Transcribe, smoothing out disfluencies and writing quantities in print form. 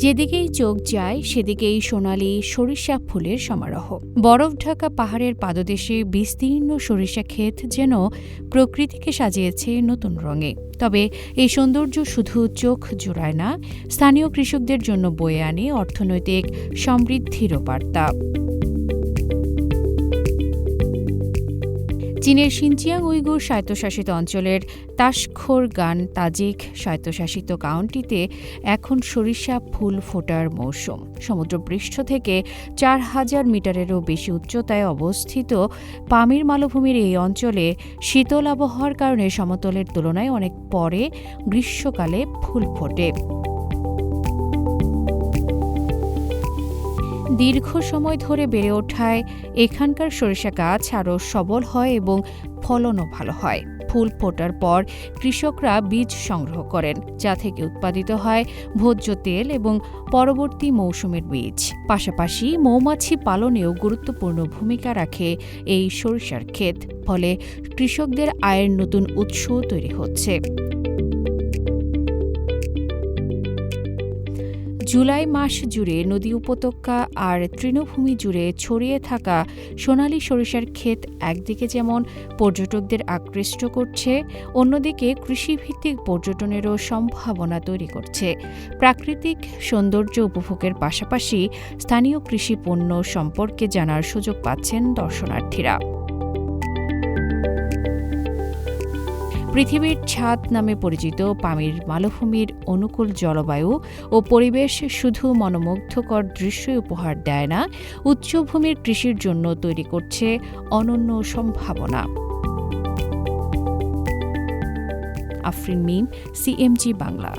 যেদিকেই চোখ যায় সেদিকেই সোনালি সরিষা ফুলের সমারোহ। বরফ ঢাকা পাহাড়ের পাদদেশে বিস্তীর্ণ সরিষা ক্ষেত যেন প্রকৃতিকে সাজিয়েছে নতুন রঙে। তবে এই সৌন্দর্য শুধু চোখ জোড়ায় না, স্থানীয় কৃষকদের জন্য বয়ে আনে অর্থনৈতিক সমৃদ্ধিরও বার্তা। চীনের সিনচিয়াং উইগুর স্বায়ত্তশাসিত অঞ্চলের তাশখোরগান তাজিক স্বায়ত্তশাসিত কাউন্টিতে এখন সরিষা ফুল ফোটার মৌসুম। সমুদ্রপৃষ্ঠ থেকে ৪,০০০ মিটারেরও বেশি উচ্চতায় অবস্থিত পামির মালভূমির এই অঞ্চলে শীতল আবহাওয়ার কারণে সমতলের তুলনায় অনেক পরে গ্রীষ্মকালে ফুল ফোটে। দীর্ঘ সময় ধরে বেড়ে ওঠায় এখানকার সরিষা গাছ আরও সবল হয় এবং ফলনও ভালো হয়। ফুল ফোটার পর কৃষকরা বীজ সংগ্রহ করেন, যা থেকে উৎপাদিত হয় ভোজ্য তেল এবং পরবর্তী মৌসুমের বীজ। পাশাপাশি মৌমাছি পালনেও গুরুত্বপূর্ণ ভূমিকা রাখে এই সরিষার ক্ষেত, ফলে কৃষকদের আয়ের নতুন উৎসও তৈরি হচ্ছে। জুলাই মাস জুড়ে নদী উপত্যকা আর তৃণভূমি জুড়ে ছড়িয়ে থাকা সোনালী সরিষার ক্ষেত একদিকে যেমন পর্যটকদের আকৃষ্ট করছে, অন্যদিকে কৃষিভিত্তিক পর্যটনেরও সম্ভাবনা তৈরি করছে। প্রাকৃতিক সৌন্দর্য উপভোগের পাশাপাশি স্থানীয় কৃষি পণ্য সম্পর্কে জানার সুযোগ পাচ্ছেন দর্শনার্থীরা। পৃথিবীর ছাদ নামে পরিচিত পামির মালভূমির অনুকূল জলবায়ু ও পরিবেশ শুধু মনোমুগ্ধকর দৃশ্যই উপহার দেয় না, উচ্চভূমির কৃষির জন্য তৈরি করছে অনন্য সম্ভাবনা। আফরিন মিম, CMG বাংলা।